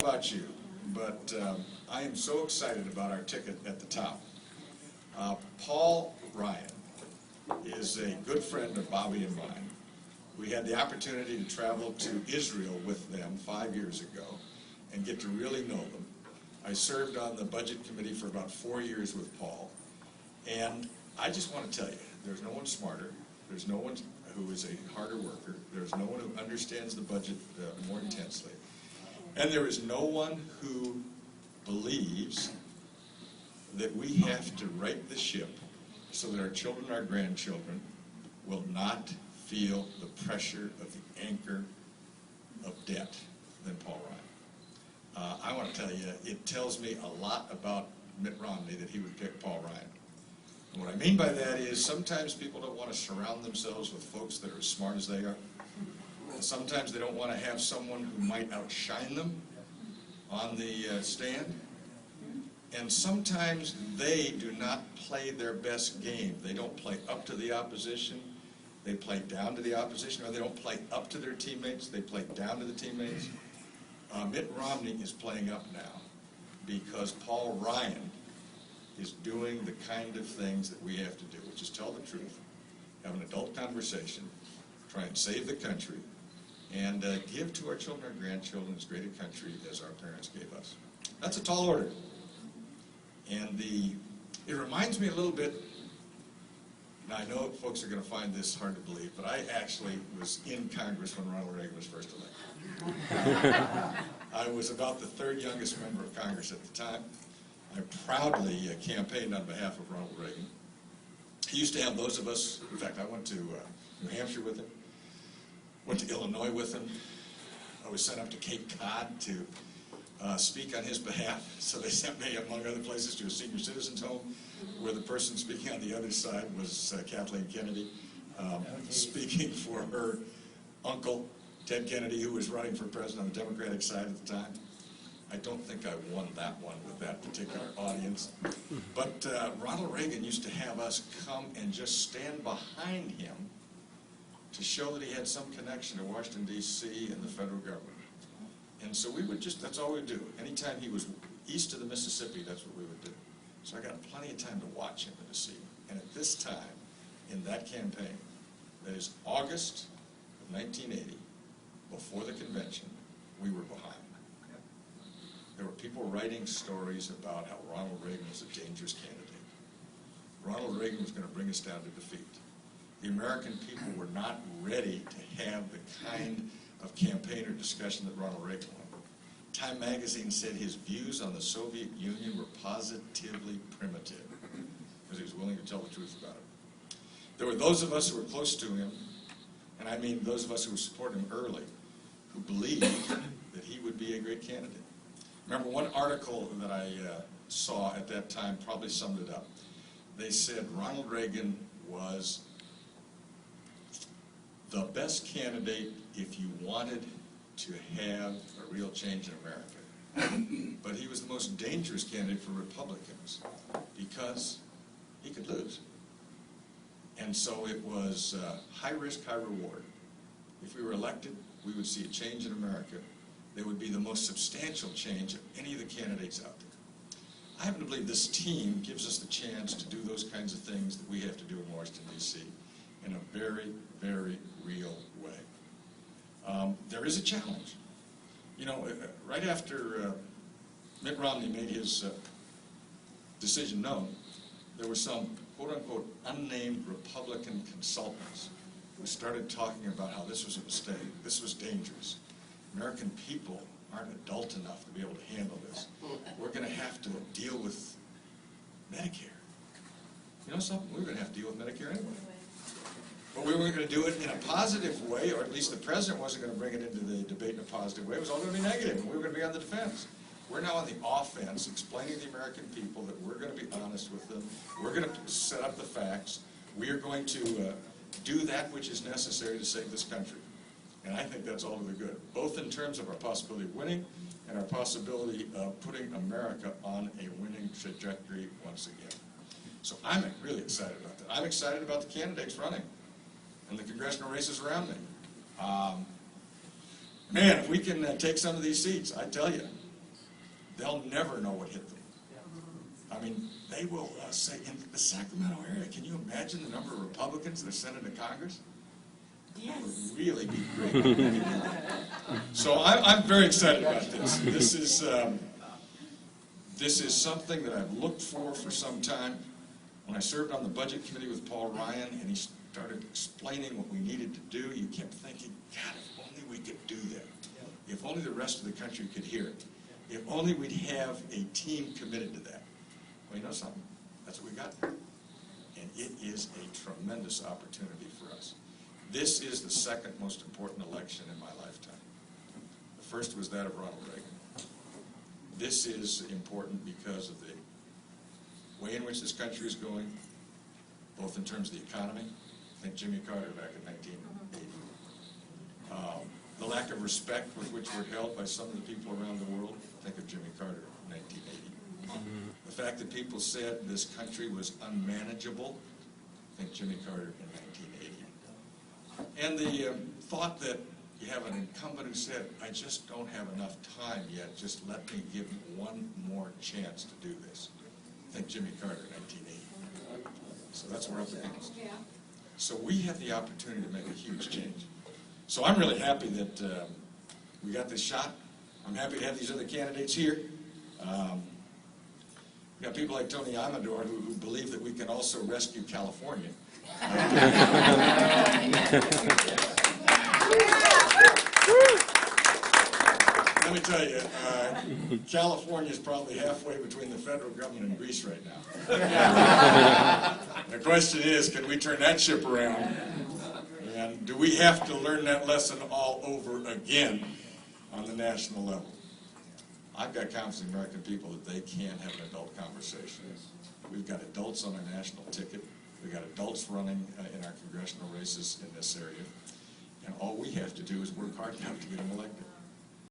About you, but I am so excited about our ticket at the top. Paul Ryan is a good friend of Bobby and mine. We had the opportunity to travel to Israel with them 5 years ago and get to really know them. I served on the budget committee for about 4 years with Paul, and I just want to tell you, there's no one smarter, there's no one who is a harder worker, there's no one who understands the budget more intensely. And there is no one who believes that we have to right the ship so that our children and our grandchildren will not feel the pressure of the anchor of debt than Paul Ryan. I want to tell you, it tells me a lot about Mitt Romney that he would pick Paul Ryan. And what I mean by that is sometimes people don't want to surround themselves with folks that are as smart as they are. Sometimes they don't want to have someone who might outshine them on the stand. And sometimes they do not play their best game. They don't play up to the opposition. They play down to the opposition, or they don't play up to their teammates. They play down to the teammates. Mitt Romney is playing up now because Paul Ryan is doing the kind of things that we have to do, which is tell the truth, have an adult conversation, try and save the country, and give to our children and our grandchildren as great a country as our parents gave us. That's a tall order. And it reminds me a little bit, now I know folks are going to find this hard to believe, but I actually was in Congress when Ronald Reagan was first elected. I was about the third youngest member of Congress at the time. I proudly campaigned on behalf of Ronald Reagan. He used to have those of us, in fact I went to New Hampshire with him, went to Illinois with him. I was sent up to Cape Cod to speak on his behalf. So they sent me, among other places, to a senior citizens home where the person speaking on the other side was Kathleen Kennedy, speaking for her uncle, Ted Kennedy, who was running for president on the Democratic side at the time. I don't think I won that one with that particular audience. But Ronald Reagan used to have us come and just stand behind him to show that he had some connection to Washington, D.C. and the federal government. And so we would just, that's all we would do. Anytime he was east of the Mississippi, that's what we would do. So I got plenty of time to watch him and to see him. And at this time, in that campaign, that is August of 1980, before the convention, we were behind. There were people writing stories about how Ronald Reagan was a dangerous candidate. Ronald Reagan was going to bring us down to defeat. The American people were not ready to have the kind of campaign or discussion that Ronald Reagan wanted. Time magazine said his views on the Soviet Union were positively primitive, because he was willing to tell the truth about it. There were those of us who were close to him, and I mean those of us who were supporting him early, who believed that he would be a great candidate. Remember one article that I saw at that time probably summed it up. They said Ronald Reagan was the best candidate if you wanted to have a real change in America. But he was the most dangerous candidate for Republicans because he could lose. And so it was high risk, high reward. If we were elected, we would see a change in America. There would be the most substantial change of any of the candidates out there. I happen to believe this team gives us the chance to do those kinds of things that we have to do in Washington, D.C. in a very, very real way. There is a challenge. You know, right after Mitt Romney made his decision known, there were some quote-unquote unnamed Republican consultants who started talking about how this was a mistake, this was dangerous. American people aren't adult enough to be able to handle this. We're going to have to deal with Medicare. You know something? We're going to have to deal with Medicare anyway. But we weren't going to do it in a positive way, or at least the president wasn't going to bring it into the debate in a positive way. It was all going to be negative, and we were going to be on the defense. We're now on the offense, explaining to the American people that we're going to be honest with them. We're going to set up the facts. We are going to do that which is necessary to save this country. And I think that's all to the good, both in terms of our possibility of winning and our possibility of putting America on a winning trajectory once again. So I'm really excited about that. I'm excited about the candidates running and the congressional races around me. Man, if we can take some of these seats, I tell you, they'll never know what hit them. I mean, they will say, in the Sacramento area, can you imagine the number of Republicans that are sent into Congress? That would really be great. So I'm very excited about this. This is something that I've looked for some time. When I served on the Budget Committee with Paul Ryan and he started explaining what we needed to do, you kept thinking, God, if only we could do that. If only the rest of the country could hear it. If only we'd have a team committed to that. Well, you know something? That's what we got there. And it is a tremendous opportunity for us. This is the second most important election in my lifetime. The first was that of Ronald Reagan. This is important because of the way in which this country is going, both in terms of the economy. Think Jimmy Carter back in 1980. The lack of respect with which we're held by some of the people around the world. Think of Jimmy Carter in 1980. The fact that people said this country was unmanageable. Think Jimmy Carter in 1980. And the thought that you have an incumbent who said, I just don't have enough time yet, just let me give you one more chance to do this. Think Jimmy Carter in 1980. So that's what we're up against. So we have the opportunity to make a huge change. So I'm really happy that we got this shot. I'm happy to have these other candidates here. We got people like Tony Amador who believe that we can also rescue California. Let me tell you, California is probably halfway between the federal government and Greece right now. The question is, can we turn that ship around? And do we have to learn that lesson all over again on the national level? I've got confidence in the American people that they can have an adult conversation. We've got adults on our national ticket. We've got adults running in our congressional races in this area. And all we have to do is work hard enough to get them elected.